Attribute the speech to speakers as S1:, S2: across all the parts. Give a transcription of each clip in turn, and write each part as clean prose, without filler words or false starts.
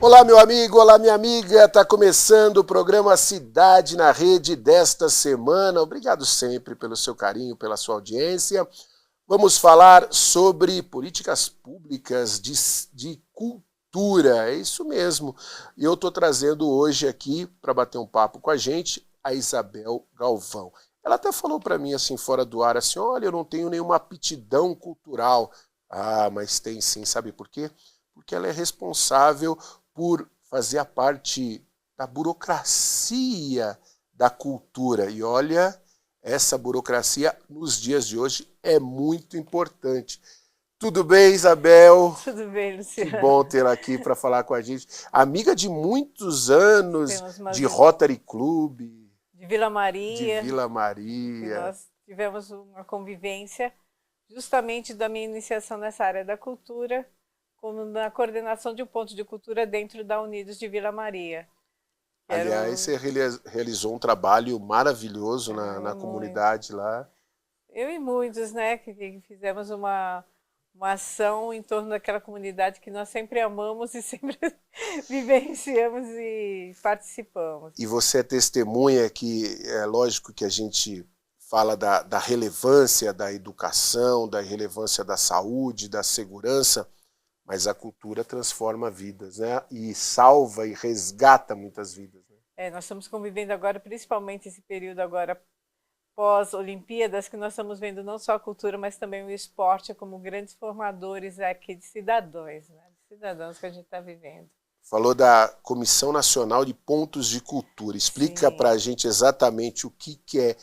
S1: Olá, meu amigo, olá, minha amiga. Está começando o programa Cidade na Rede desta semana. Obrigado sempre pelo seu carinho, pela sua audiência. Vamos falar sobre políticas públicas de cultura. É isso mesmo. E eu estou trazendo hoje aqui, para bater um papo com a gente, a Isabel Galvão. Ela até falou para mim, assim, fora do ar, assim, olha, eu não tenho nenhuma aptidão cultural. Ah, mas tem sim, sabe por quê? Porque ela é responsável por fazer a parte da burocracia da cultura. E olha, essa burocracia nos dias de hoje é muito importante. Tudo bem, Isabel?
S2: Tudo bem,
S1: Que
S2: Luciano.
S1: bom tê-la aqui para falar com a gente. Amiga de muitos anos
S2: Temos uma
S1: de Rotary Club,
S2: de Vila
S1: de
S2: Maria,
S1: Vila
S2: que
S1: Maria.
S2: nós tivemos uma convivência justamente da minha iniciação nessa área da cultura, como na coordenação de um ponto de cultura dentro da Unidos de Vila Maria.
S1: Aliás, você realizou um trabalho maravilhoso na
S2: Muito.
S1: comunidade lá.
S2: Eu e muitos, né, que fizemos uma ação em torno daquela comunidade que nós sempre amamos e sempre vivenciamos e participamos.
S1: E você é testemunha que é lógico que a gente fala da relevância da educação, da relevância da saúde, da segurança, mas a cultura transforma vidas, né? E salva e resgata muitas vidas. Né?
S2: Nós estamos convivendo agora, principalmente esse período agora pós-Olimpíadas, que nós estamos vendo não só a cultura, mas também o esporte como grandes formadores aqui de cidadãos, né? De cidadãos que a gente está vivendo.
S1: Falou da Comissão Nacional de Pontos de Cultura. Explica para a gente exatamente o que é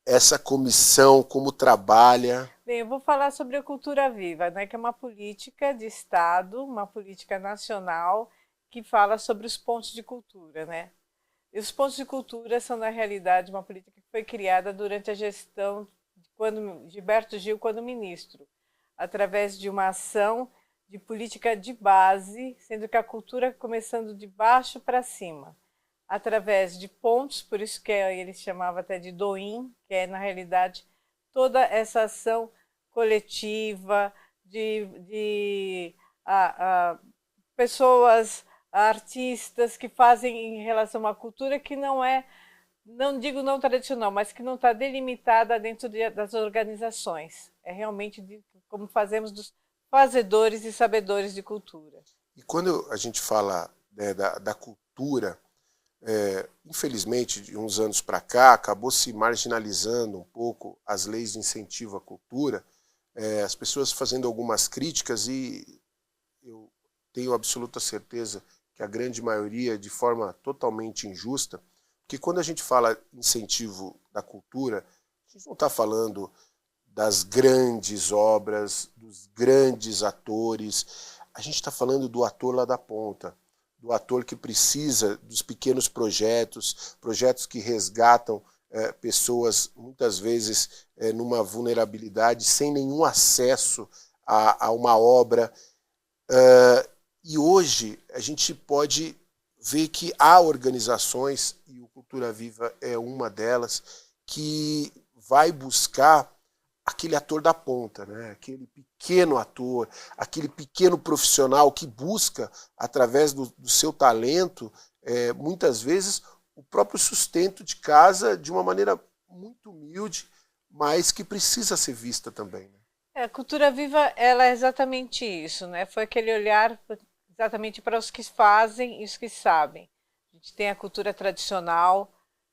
S1: essa comissão, como trabalha.
S2: Bem, eu vou falar sobre a Cultura Viva, né, que é uma política de Estado, uma política nacional que fala sobre os pontos de cultura, né? E os pontos de cultura são, na realidade, uma política que foi criada durante a gestão de Gilberto Gil, quando ministro, através de uma ação de política de base, sendo que a cultura começando de baixo para cima, através de pontos, por isso que ele chamava até de DOIM, que é, na realidade, toda essa ação coletiva de pessoas, artistas que fazem em relação à cultura que não é, não digo não tradicional, mas que não está delimitada dentro das organizações. É realmente como fazemos dos fazedores e sabedores de cultura.
S1: E quando a gente fala, né, da cultura, infelizmente, de uns anos para cá, acabou se marginalizando um pouco as leis de incentivo à cultura, as pessoas fazendo algumas críticas, e eu tenho absoluta certeza que a grande maioria, de forma totalmente injusta, porque quando a gente fala incentivo da cultura, a gente não está falando das grandes obras, dos grandes atores, a gente está falando do ator lá da ponta, do ator que precisa dos pequenos projetos, projetos que resgatam pessoas, muitas vezes, numa vulnerabilidade, sem nenhum acesso a uma obra. E hoje a gente pode ver que há organizações, e o Cultura Viva é uma delas, que vai buscar aquele ator da ponta, né? Aquele pequeno ator, aquele pequeno profissional que busca, através do seu talento, muitas vezes, o próprio sustento de casa de uma maneira muito humilde, mas que precisa ser vista também. Né?
S2: A Cultura Viva, ela é exatamente isso, né? Foi aquele olhar exatamente para os que fazem e os que sabem. A gente tem a cultura tradicional,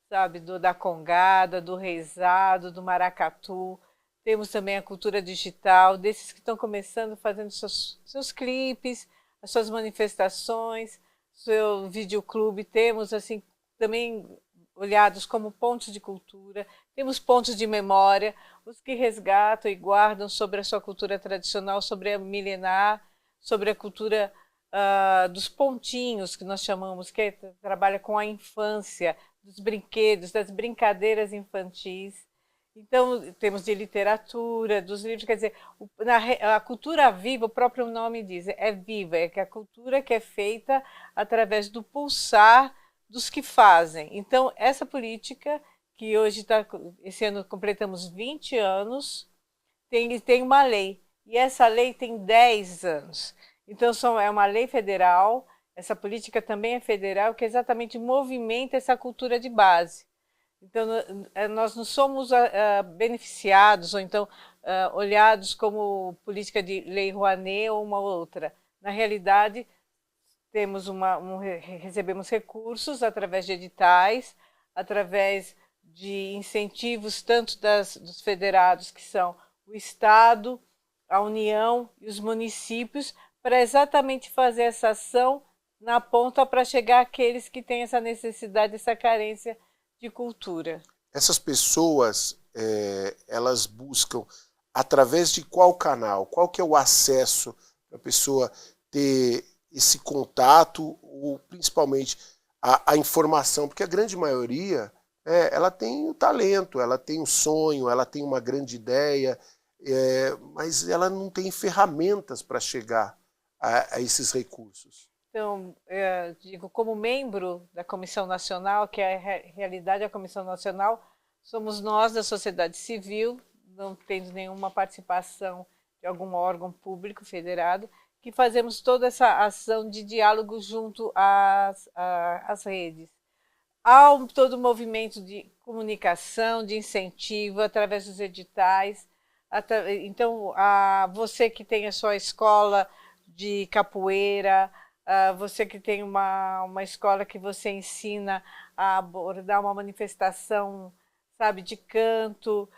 S2: sabe, da congada, do reizado, do maracatu. Temos também a cultura digital, desses que estão começando fazendo seus clipes, as suas manifestações, seu videoclube. Temos assim também olhados como pontos de cultura. Temos pontos de memória, os que resgatam e guardam sobre a sua cultura tradicional, sobre a milenar, sobre a cultura dos pontinhos, que nós chamamos, que trabalha com a infância, dos brinquedos, das brincadeiras infantis. Então, temos de literatura, dos livros, quer dizer, a cultura viva, o próprio nome diz, é viva, é que a cultura que é feita através do pulsar dos que fazem. Então, essa política, que hoje esse ano completamos 20 anos, tem uma lei, e essa lei tem 10 anos. Então, é uma lei federal, essa política também é federal, que exatamente movimenta essa cultura de base. Então, nós não somos beneficiados ou então olhados como política de Lei Rouanet ou uma outra. Na realidade, recebemos recursos através de editais, através de incentivos tanto dos federados, que são o Estado, a União e os municípios, para exatamente fazer essa ação na ponta para chegar àqueles que têm essa necessidade, essa carência de cultura.
S1: Essas pessoas, elas buscam através de qual canal? Qual que é o acesso para a pessoa ter esse contato, ou principalmente a informação? Porque a grande maioria, ela tem o talento, ela tem o sonho, ela tem uma grande ideia, mas ela não tem ferramentas para chegar a esses recursos.
S2: Então, digo, como membro da Comissão Nacional, que é a realidade da Comissão Nacional, somos nós da sociedade civil, não tendo nenhuma participação de algum órgão público federado, que fazemos toda essa ação de diálogo junto às redes. Há todo o movimento de comunicação, de incentivo, através dos editais. Então, você que tem a sua escola de capoeira, você que tem uma escola que você ensina a abordar uma manifestação, sabe, de canto,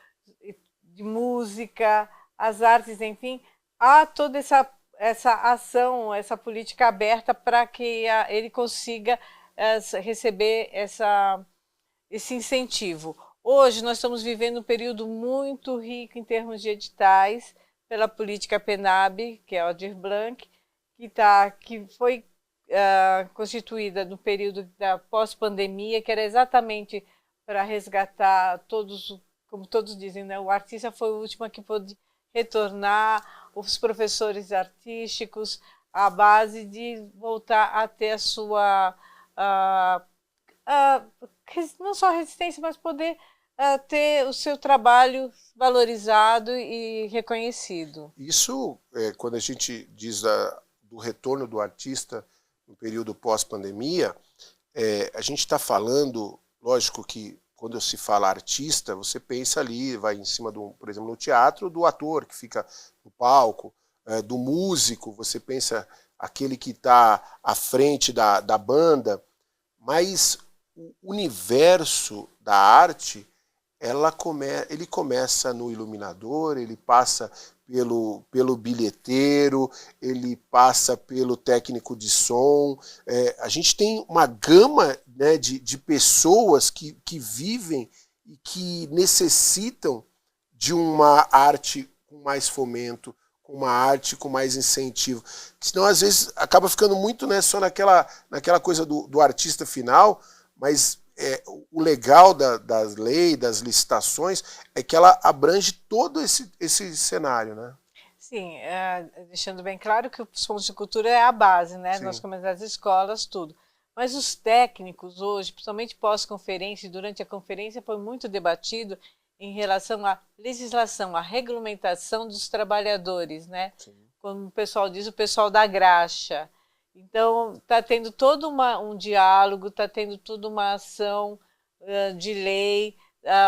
S2: de música, as artes, enfim, há toda essa ação, essa política aberta para que ele consiga receber esse incentivo. Hoje nós estamos vivendo um período muito rico em termos de editais pela política PENAB, que é a Aldir Blanc, que foi constituída no período da pós-pandemia, que era exatamente para resgatar todos, como todos dizem, né? O artista foi o último que pôde retornar, os professores artísticos, a base de voltar a ter a sua não só resistência, mas poder ter o seu trabalho valorizado e reconhecido.
S1: Isso, quando a gente diz do retorno do artista no período pós-pandemia, a gente está falando, lógico que quando se fala artista, você pensa ali, vai em cima, por exemplo, no teatro, do ator que fica no palco, do músico, você pensa aquele que está à frente da banda, mas o universo da arte, ele começa no iluminador, ele passa pelo bilheteiro, ele passa pelo técnico de som. A gente tem uma gama, né, de pessoas que vivem e que necessitam de uma arte com mais fomento, com uma arte com mais incentivo. Senão, às vezes, acaba ficando muito, né, só naquela coisa do artista final, mas o legal das leis, das licitações, é que ela abrange todo esse cenário, né?
S2: Sim, deixando bem claro que os pontos de cultura é a base, né?
S1: Sim.
S2: Nós começamos as escolas, tudo. Mas os técnicos hoje, principalmente pós-conferência e durante a conferência, foi muito debatido em relação à legislação, à regulamentação dos trabalhadores, né?
S1: Sim.
S2: Como o pessoal diz, o pessoal da graxa. Então, está tendo todo um diálogo, está tendo toda uma ação de lei,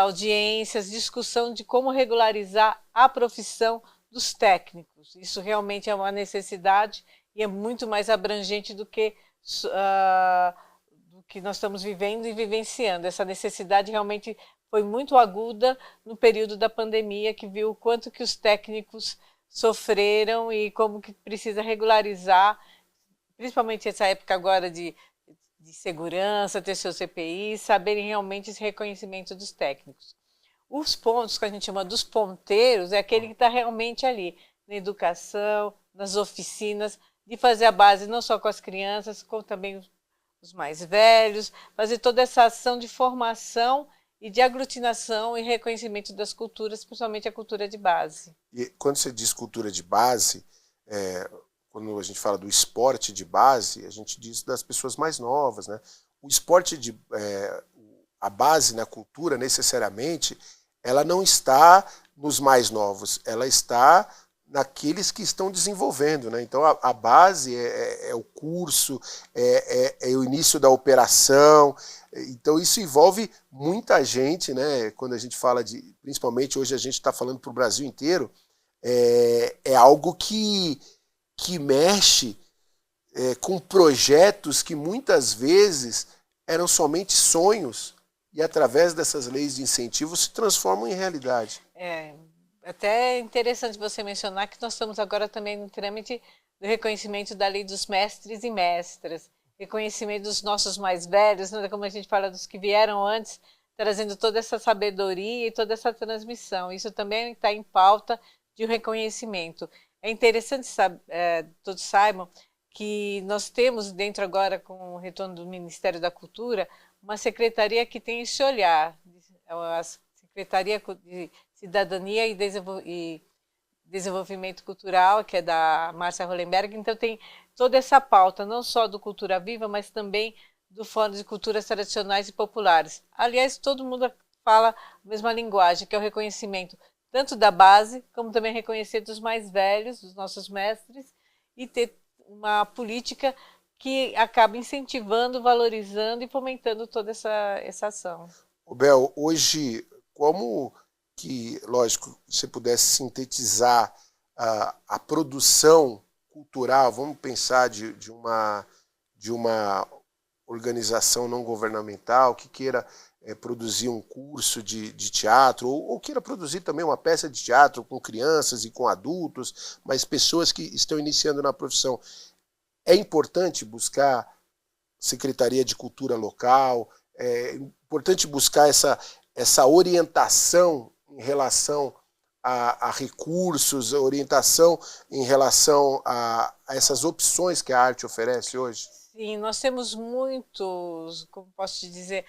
S2: audiências, discussão de como regularizar a profissão dos técnicos. Isso realmente é uma necessidade e é muito mais abrangente do que nós estamos vivendo e vivenciando. Essa necessidade realmente foi muito aguda no período da pandemia, que viu o quanto que os técnicos sofreram e como que precisa regularizar, principalmente essa época agora de segurança, ter seu CPI, saberem realmente esse reconhecimento dos técnicos. Os pontos que a gente chama dos ponteiros é aquele que está realmente ali, na educação, nas oficinas, de fazer a base não só com as crianças, como também os mais velhos, fazer toda essa ação de formação e de aglutinação e reconhecimento das culturas, principalmente a cultura de base.
S1: E quando você diz cultura de base, quando a gente fala do esporte de base, a gente diz das pessoas mais novas, né? O esporte a base na cultura, necessariamente, ela não está nos mais novos, ela está naqueles que estão desenvolvendo, né? Então a base é o curso, é o início da operação. Então isso envolve muita gente, né? Quando a gente fala principalmente hoje a gente está falando para o Brasil inteiro, é algo que mexe com projetos que muitas vezes eram somente sonhos e através dessas leis de incentivo se transformam em realidade.
S2: Até é interessante você mencionar que nós estamos agora também no trâmite do reconhecimento da lei dos mestres e mestras, reconhecimento dos nossos mais velhos, né, como a gente fala dos que vieram antes, trazendo toda essa sabedoria e toda essa transmissão. Isso também está em pauta de reconhecimento. É interessante, todos saibam, que nós temos dentro agora, com o retorno do Ministério da Cultura, uma secretaria que tem esse olhar, a Secretaria de Cidadania e Desenvolvimento Cultural, que é da Márcia Hollenberg. Então tem toda essa pauta, não só do Cultura Viva, mas também do Fórum de Culturas Tradicionais e Populares. Aliás, todo mundo fala a mesma linguagem, que é o reconhecimento tanto da base, como também reconhecer dos mais velhos, dos nossos mestres, e ter uma política que acaba incentivando, valorizando e fomentando toda essa ação.
S1: Bel, hoje, como que, lógico, você pudesse sintetizar a produção cultural, vamos pensar de uma organização não governamental que queira produzir um curso de teatro, ou queira produzir também uma peça de teatro com crianças e com adultos, mas pessoas que estão iniciando na profissão. É importante buscar Secretaria de Cultura local, é importante buscar essa orientação em relação a recursos, orientação em relação a essas opções que a arte oferece hoje?
S2: Sim, nós temos muitos, como posso te dizer,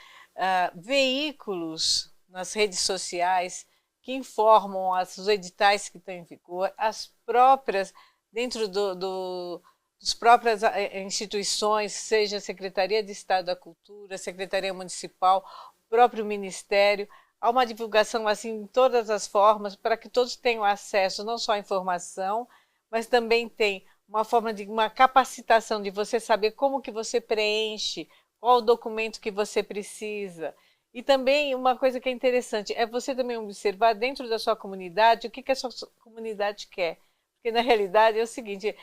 S2: veículos nas redes sociais que informam os editais que estão em vigor, as próprias, dentro das próprias instituições, seja a Secretaria de Estado da Cultura, a Secretaria Municipal, o próprio Ministério. Há uma divulgação assim em todas as formas para que todos tenham acesso não só à informação, mas também tem uma forma de uma capacitação de você saber como que você preenche, qual o documento que você precisa. E também uma coisa que é interessante é você também observar dentro da sua comunidade o que a sua comunidade quer. Porque na realidade é o seguinte,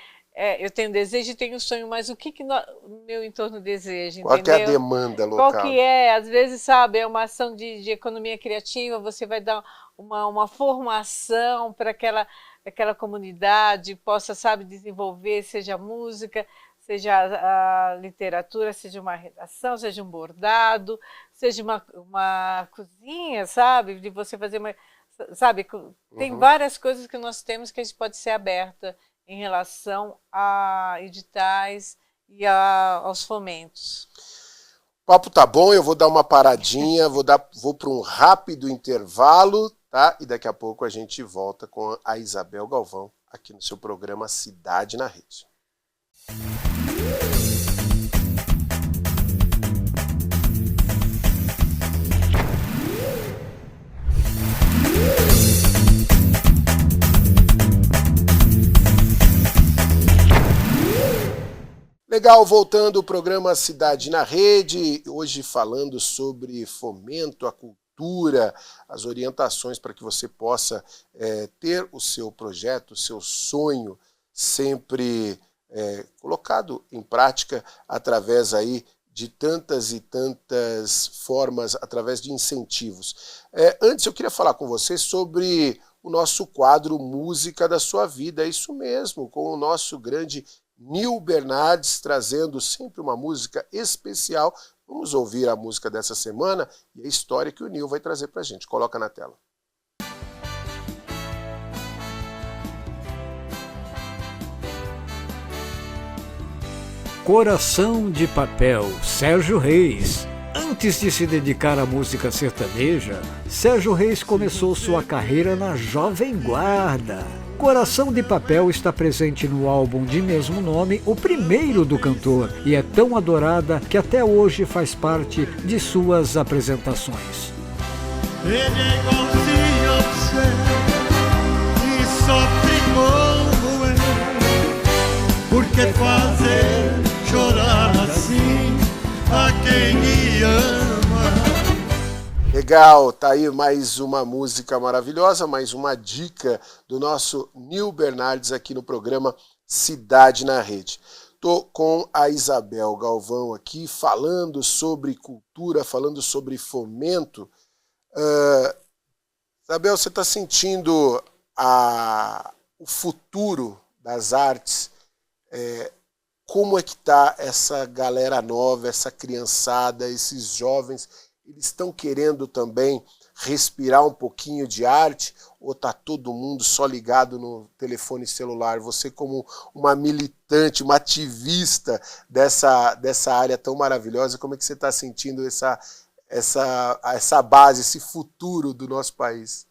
S2: eu tenho desejo e tenho sonho, mas o que o meu entorno deseja,
S1: Qual
S2: entendeu?
S1: que é a demanda local?
S2: Qual que é? Às vezes, sabe, é uma ação de economia criativa, você vai dar uma formação para aquela comunidade, possa, sabe, desenvolver, seja música, seja a literatura, seja uma redação, seja um bordado, seja uma cozinha, sabe, de você fazer uma... Sabe, tem várias coisas que nós temos que a gente pode ser aberta em relação a editais e aos fomentos.
S1: O papo tá bom, eu vou dar uma paradinha, vou para um rápido intervalo, tá? E daqui a pouco a gente volta com a Isabel Galvão aqui no seu programa Cidade na Rede. Legal, voltando ao programa Cidade na Rede, hoje falando sobre fomento à cultura, as orientações para que você possa ter o seu projeto, o seu sonho sempre colocado em prática através aí de tantas e tantas formas, através de incentivos. Antes eu queria falar com você sobre o nosso quadro Música da Sua Vida, é isso mesmo, com o nosso grande Nil Bernardes, trazendo sempre uma música especial. Vamos ouvir a música dessa semana e a história que o Nil vai trazer para a gente. Coloca na tela.
S3: Coração de Papel, Sérgio Reis. Antes de se dedicar à música sertaneja, Sérgio Reis começou sua carreira na Jovem Guarda. Coração de Papel está presente no álbum de mesmo nome, o primeiro do cantor, e é tão adorada que até hoje faz parte de suas apresentações.
S4: Ele é igualzinho a você e sofre com Por que fazer chorar assim a quem me ama?
S1: Legal, tá aí mais uma música maravilhosa, mais uma dica do nosso Nil Bernardes aqui no programa Cidade na Rede. Estou com a Isabel Galvão aqui falando sobre cultura, falando sobre fomento. Isabel, você está sentindo o futuro das artes? Como é que está essa galera nova, essa criançada, esses jovens? Eles estão querendo também respirar um pouquinho de arte, ou está todo mundo só ligado no telefone celular? Você, como uma militante, uma ativista dessa área tão maravilhosa, como é que você está sentindo essa base, esse futuro do nosso país?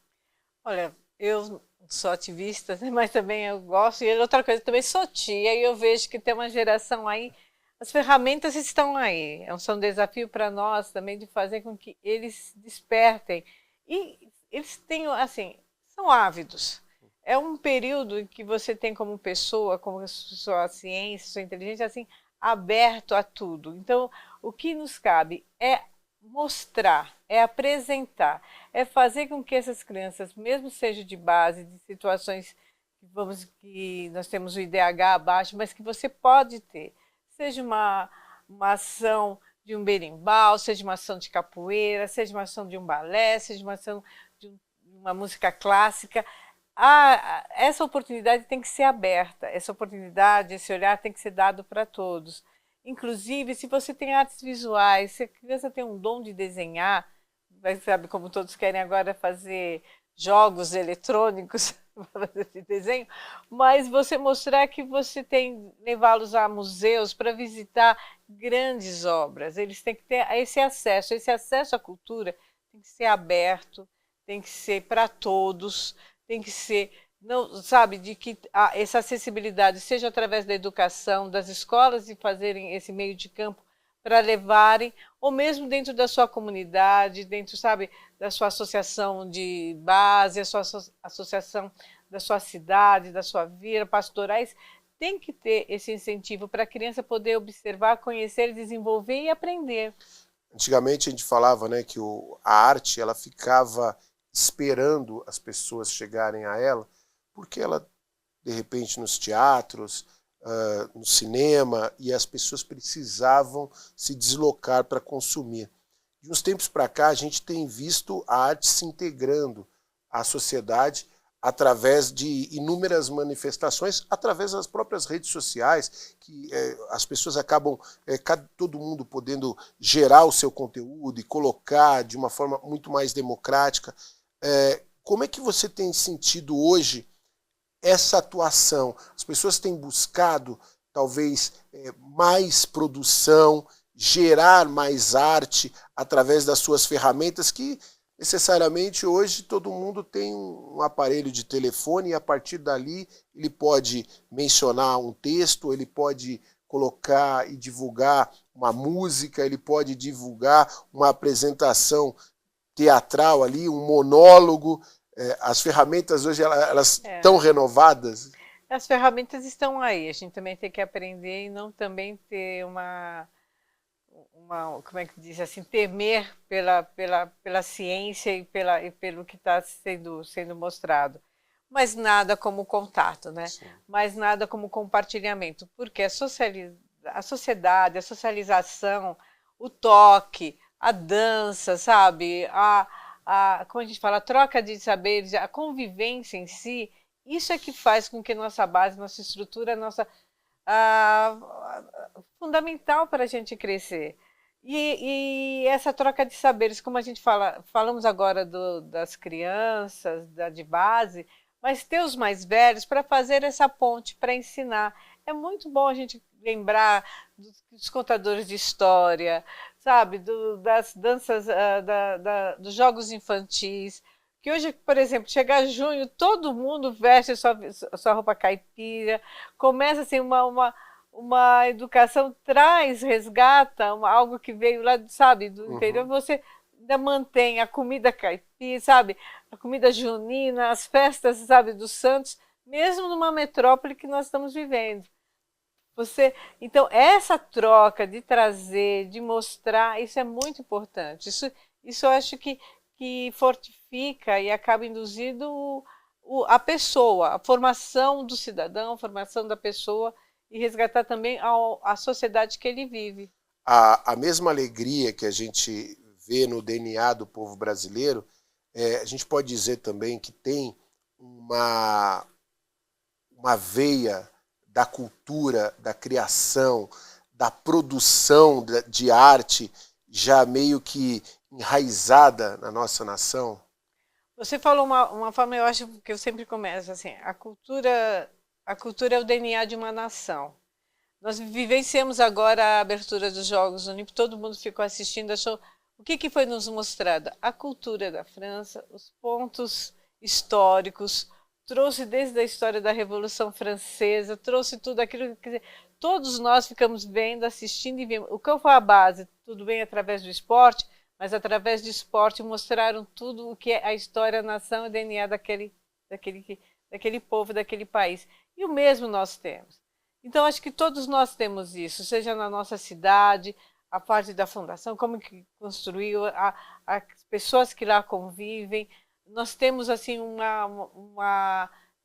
S2: Olha, eu sou ativista, mas também eu gosto, e outra coisa, também sou tia, e eu vejo que tem uma geração aí, as ferramentas estão aí, são um desafio para nós também de fazer com que eles despertem. E eles têm, assim, são ávidos. É um período em que você tem como pessoa, como sua ciência, sua inteligência, assim, aberto a tudo. Então, o que nos cabe é mostrar, é apresentar, é fazer com que essas crianças, mesmo seja de base, de situações que nós temos o IDH abaixo, mas que você pode ter, seja uma ação de um berimbau, seja uma ação de capoeira, seja uma ação de um balé, seja uma ação de uma música clássica. Essa oportunidade tem que ser aberta, essa oportunidade, esse olhar tem que ser dado para todos. Inclusive, se você tem artes visuais, se a criança tem um dom de desenhar, sabe como todos querem agora fazer jogos eletrônicos de desenho, mas você mostrar que você tem, levá-los a museus para visitar grandes obras. Eles têm que ter esse acesso à cultura tem que ser aberto, tem que ser para todos, tem que ser, não, sabe, de que essa acessibilidade seja através da educação, das escolas de fazerem esse meio de campo para levarem, ou mesmo dentro da sua comunidade, dentro, sabe, da sua associação de base, a sua associação da sua cidade, da sua vila, pastorais, tem que ter esse incentivo para a criança poder observar, conhecer, desenvolver e aprender.
S1: Antigamente a gente falava, né, que a arte ela ficava esperando as pessoas chegarem a ela, porque ela, de repente, nos teatros, no cinema, e as pessoas precisavam se deslocar para consumir. De uns tempos para cá, a gente tem visto a arte se integrando à sociedade através de inúmeras manifestações, através das próprias redes sociais, que as pessoas acabam, todo mundo podendo gerar o seu conteúdo e colocar de uma forma muito mais democrática. Como é que você tem sentido hoje essa atuação? As pessoas têm buscado, talvez, mais produção, gerar mais arte através das suas ferramentas, que necessariamente hoje todo mundo tem um aparelho de telefone e a partir dali ele pode mencionar um texto, ele pode colocar e divulgar uma música, ele pode divulgar uma apresentação teatral ali, um monólogo. As ferramentas hoje elas estão renovadas?
S2: As ferramentas estão aí, a gente também tem que aprender e não também ter como é que diz assim, temer pela ciência e pelo que está sendo mostrado. Mas nada como contato, né? Sim. Mas nada como compartilhamento, porque a sociedade, a socialização, o toque, a dança, sabe? Como a gente fala, a troca de saberes, a convivência em si, isso é que faz com que nossa base, nossa estrutura, fundamental para a gente crescer. E essa troca de saberes, como a gente falamos agora das crianças, de base, mas ter os mais velhos para fazer essa ponte, para ensinar. É muito bom a gente lembrar dos contadores de história, sabe, das danças, dos jogos infantis, que hoje, por exemplo, chegar junho, todo mundo veste sua roupa caipira, começa assim uma educação, resgata algo que veio lá, sabe, do interior, você ainda mantém a comida caipira, sabe, a comida junina, as festas, sabe, dos santos, mesmo numa metrópole que nós estamos vivendo. Então, essa troca de trazer, de mostrar, isso é muito importante. Isso eu acho que fortifica e acaba induzindo a pessoa, a formação do cidadão, a formação da pessoa e resgatar também a sociedade que ele vive.
S1: A mesma alegria que a gente vê no DNA do povo brasileiro, a gente pode dizer também que tem uma veia da cultura, da criação, da produção de arte já meio que enraizada na nossa nação?
S2: Você falou uma forma, eu acho que eu sempre começo assim, a cultura é o DNA de uma nação. Nós vivenciamos agora a abertura dos Jogos Olímpicos, todo mundo ficou assistindo, achou... O que foi nos mostrado? A cultura da França, os pontos históricos, trouxe desde a história da Revolução Francesa, trouxe tudo aquilo que todos nós ficamos vendo, assistindo e vendo. O que foi a base? Tudo bem através do esporte, mas através do esporte mostraram tudo o que é a história, a nação e o DNA daquele povo, daquele país. E o mesmo nós temos. Então, acho que todos nós temos isso, seja na nossa cidade, a parte da fundação, como que construiu, as pessoas que lá convivem. Nós temos assim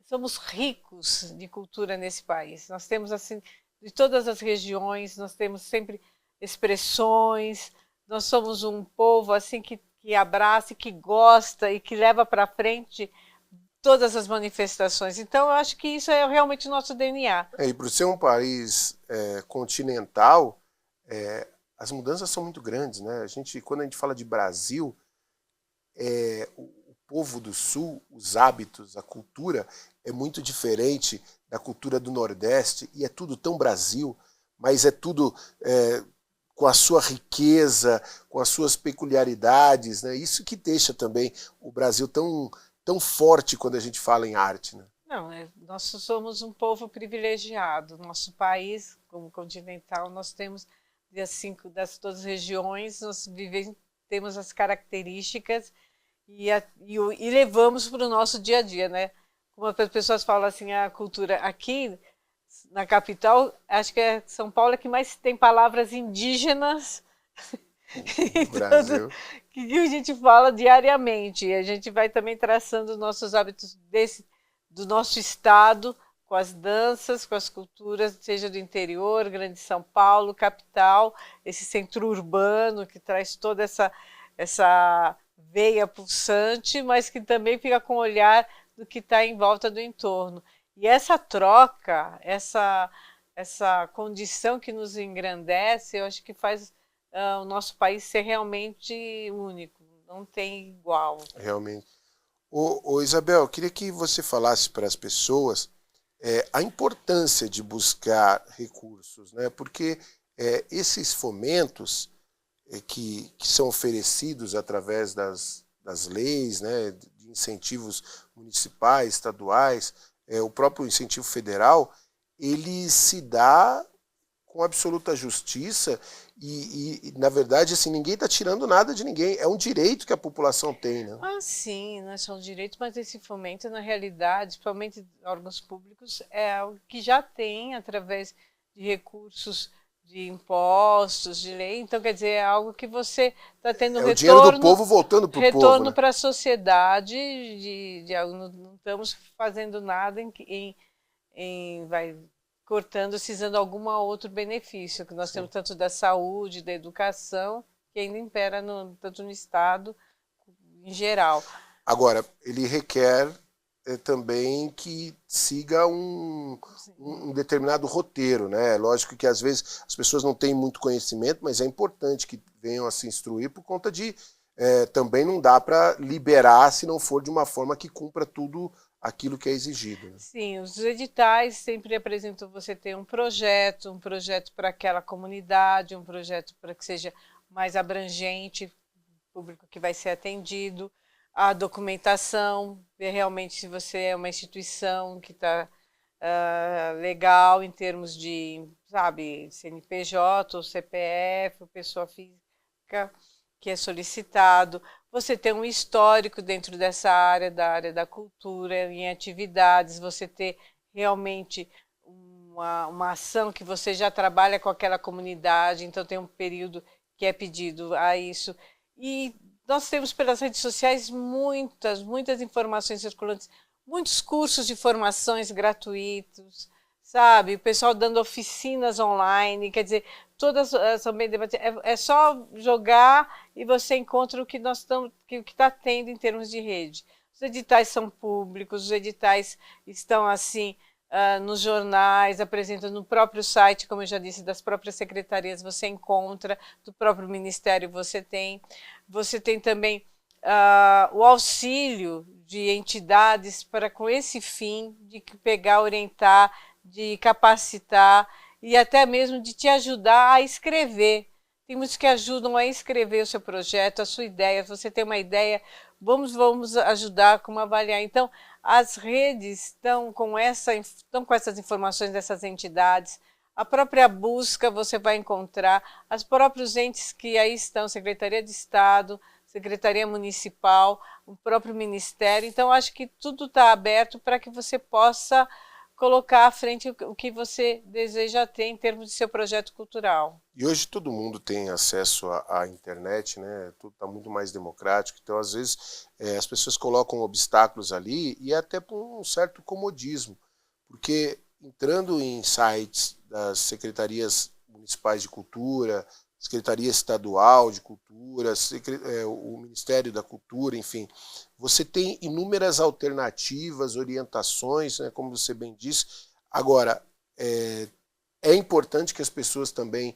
S2: somos ricos de cultura nesse país. Nós temos assim de todas as regiões, nós temos sempre expressões. Nós somos um povo assim que abraça, que gosta e que leva para frente todas as manifestações. Então, eu acho que isso é realmente o nosso DNA.
S1: E por ser um país continental, as mudanças são muito grandes, né? Quando a gente fala de Brasil, o povo do Sul, os hábitos, a cultura é muito diferente da cultura do Nordeste, e é tudo tão Brasil, mas é tudo com a sua riqueza, com as suas peculiaridades, né? Isso que deixa também o Brasil tão forte quando a gente fala em arte, né?
S2: Não, nós somos um povo privilegiado. Nosso país, como continental, nós temos das todas as regiões, temos as características e levamos para o nosso dia a dia, né? Como as pessoas falam assim, a cultura aqui na capital, acho que São Paulo é que mais tem palavras indígenas
S1: Brasil.
S2: que a gente fala diariamente. E a gente vai também traçando os nossos hábitos do nosso estado, com as danças, com as culturas, seja do interior, Grande São Paulo, capital, esse centro urbano que traz toda essa veia pulsante, mas que também fica com o olhar do que está em volta do entorno. E essa troca, essa condição que nos engrandece, eu acho que faz o nosso país ser realmente único, não tem igual.
S1: Realmente. Ô Isabel, eu queria que você falasse para as pessoas a importância de buscar recursos, né? Porque esses fomentos que são oferecidos através das leis, né, de incentivos municipais, estaduais, o próprio incentivo federal, ele se dá com absoluta justiça e na verdade, assim, ninguém está tirando nada de ninguém. É um direito que a população tem, né?
S2: Ah, sim, não são direitos, mas esse fomento, na realidade, principalmente órgãos públicos, é algo que já tem através de recursos de impostos, de lei. Então, quer dizer, é algo que você está tendo retorno.
S1: O dinheiro do povo voltando para o povo.
S2: Retorno, né,
S1: para
S2: para a sociedade, não estamos fazendo nada vai cortando, cisando algum outro benefício, que nós temos tanto da saúde, da educação, que ainda impera tanto no Estado em geral.
S1: Agora, ele requer também que siga um determinado roteiro, né? Lógico que às vezes as pessoas não têm muito conhecimento, mas é importante que venham a se instruir por conta de também não dá para liberar se não for de uma forma que cumpra tudo aquilo que é exigido. Né?
S2: Sim, os editais sempre apresentam você ter um projeto para aquela comunidade, um projeto para que seja mais abrangente, o público que vai ser atendido, a documentação, ver realmente se você é uma instituição que está legal em termos de, sabe, CNPJ ou CPF, ou pessoa física que é solicitado. Você tem um histórico dentro dessa área, da cultura, em atividades, você ter realmente uma ação que você já trabalha com aquela comunidade, então tem um período que é pedido a isso. E nós temos pelas redes sociais muitas informações circulantes, muitos cursos de formações gratuitos, sabe? O pessoal dando oficinas online, quer dizer, todas são bem debatidas. É só jogar e você encontra o que nós estamos, que está tendo em termos de rede. Os editais são públicos, os editais estão assim nos jornais, apresentam no próprio site, como eu já disse, das próprias secretarias você encontra, do próprio ministério você tem. Você tem também o auxílio de entidades para com esse fim de pegar, orientar, de capacitar e até mesmo de te ajudar a escrever. Tem muitos que ajudam a escrever o seu projeto, a sua ideia. Se você tem uma ideia, vamos ajudar como avaliar. Então, as redes estão com essas informações dessas entidades. A própria busca você vai encontrar, os próprios entes que aí estão, Secretaria de Estado, Secretaria Municipal, o próprio Ministério. Então, acho que tudo está aberto para que você possa colocar à frente o que você deseja ter em termos de seu projeto cultural.
S1: E hoje todo mundo tem acesso à internet, né? Tudo está muito mais democrático, então às vezes as pessoas colocam obstáculos ali e até por um certo comodismo, porque entrando em sites das secretarias municipais de cultura, Secretaria Estadual de Cultura, o Ministério da Cultura, enfim, você tem inúmeras alternativas, orientações, né, como você bem disse. Agora, é importante que as pessoas também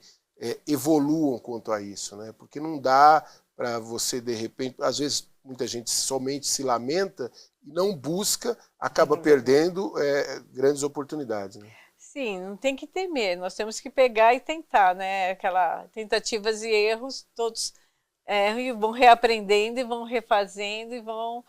S1: evoluam quanto a isso, né, porque não dá para você, de repente, às vezes muita gente somente se lamenta e não busca, acaba perdendo grandes oportunidades, né?
S2: Sim, não tem que temer, nós temos que pegar e tentar, né? Aquela tentativas e erros, todos erram e vão reaprendendo e vão refazendo e vão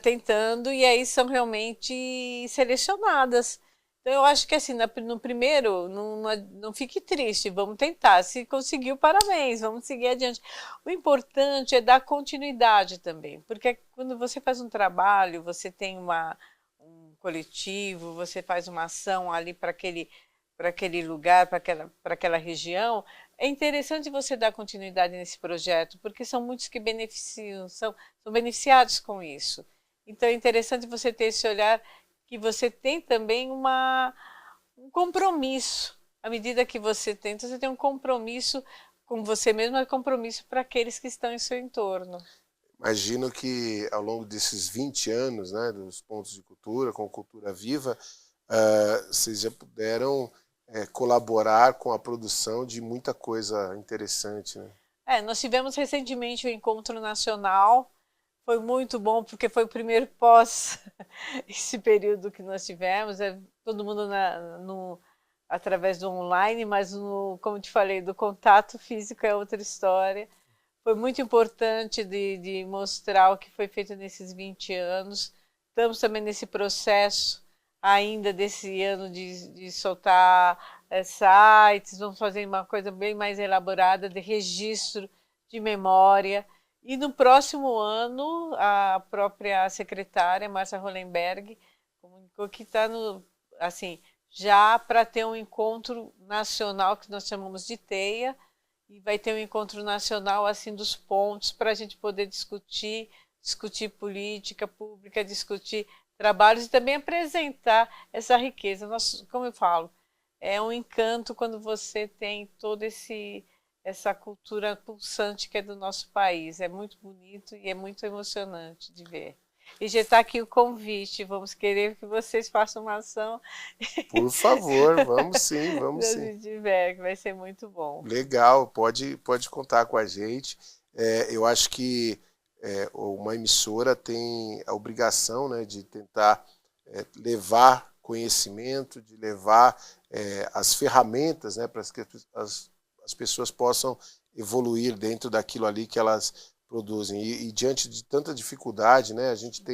S2: tentando, e aí são realmente selecionadas. Então eu acho que assim, no primeiro, não fique triste, vamos tentar. Se conseguiu, parabéns, vamos seguir adiante. O importante é dar continuidade também, porque quando você faz um trabalho, você tem um coletivo, você faz uma ação ali para aquele lugar, para aquela região, é interessante você dar continuidade nesse projeto, porque são muitos que beneficiam, são beneficiados com isso. Então é interessante você ter esse olhar que você tem também um compromisso. À medida que você tem um compromisso com você mesmo, é um compromisso para aqueles que estão em seu entorno.
S1: Imagino que ao longo desses 20 anos, né, dos pontos de cultura, com Cultura Viva, vocês já puderam colaborar com a produção de muita coisa interessante, né?
S2: Nós tivemos recentemente o Encontro Nacional, foi muito bom, porque foi o primeiro pós esse período que nós tivemos, todo mundo através do online, mas, como te falei, do contato físico é outra história. Foi muito importante de mostrar o que foi feito nesses 20 anos. Estamos também nesse processo ainda desse ano de soltar sites, vamos fazer uma coisa bem mais elaborada de registro de memória. E no próximo ano, a própria secretária, Márcia Hollenberg, comunicou que está assim, já para ter um encontro nacional, que nós chamamos de TEIA, e vai ter um encontro nacional assim dos pontos para a gente poder discutir política pública, discutir trabalhos e também apresentar essa riqueza. Como eu falo, é um encanto quando você tem toda essa cultura pulsante que é do nosso país. É muito bonito e é muito emocionante de ver. E já está aqui o convite, vamos querer que vocês façam uma ação.
S1: Por favor, vamos sim, vamos sim.
S2: Se tiver, que vai ser muito bom.
S1: Legal, pode contar com a gente. Eu acho que uma emissora tem a obrigação, né, de tentar levar conhecimento, de levar as ferramentas, né, para que as pessoas possam evoluir dentro daquilo ali que elas produzem. E diante de tanta dificuldade, né, a gente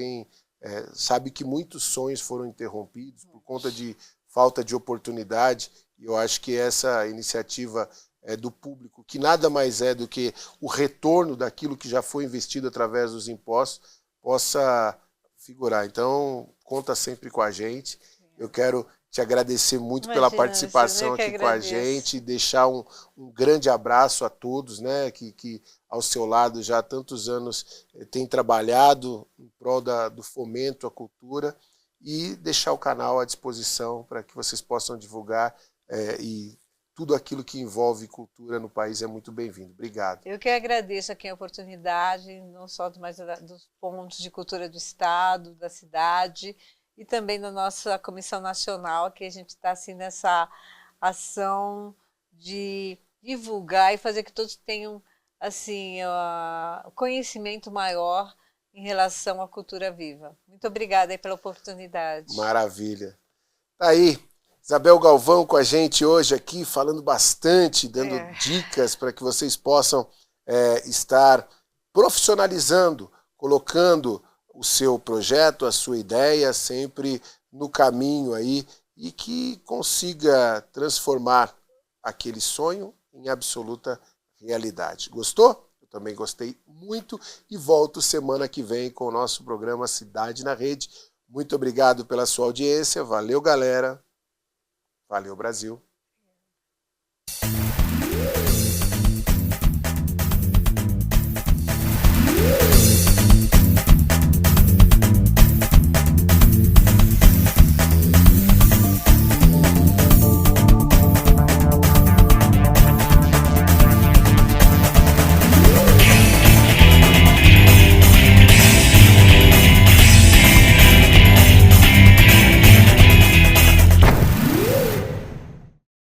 S1: sabe que muitos sonhos foram interrompidos por conta de falta de oportunidade, e eu acho que essa iniciativa do público, que nada mais é do que o retorno daquilo que já foi investido através dos impostos, possa figurar. Então, conta sempre com a gente. Eu quero te agradecer muito
S2: Imagina,
S1: pela participação
S2: eu que
S1: aqui com a
S2: agradeço.
S1: gente, deixar um grande abraço a todos, né, que ao seu lado já há tantos anos tem trabalhado em prol do fomento à cultura, e deixar o canal à disposição para que vocês possam divulgar e tudo aquilo que envolve cultura no país é muito bem-vindo. Obrigado.
S2: Eu que agradeço aqui a oportunidade, não só dos pontos de cultura do Estado, da cidade, e também da nossa Comissão Nacional, que a gente está assim, nessa ação de divulgar e fazer que todos tenham assim, conhecimento maior em relação à cultura viva. Muito obrigada aí pela oportunidade.
S1: Maravilha. Tá aí, Isabel Galvão com a gente hoje aqui, falando bastante, dando dicas para que vocês possam estar profissionalizando, colocando o seu projeto, a sua ideia sempre no caminho aí, e que consiga transformar aquele sonho em absoluta realidade. Gostou? Eu também gostei muito e volto semana que vem com o nosso programa Cidade na Rede. Muito obrigado pela sua audiência. Valeu, galera. Valeu, Brasil.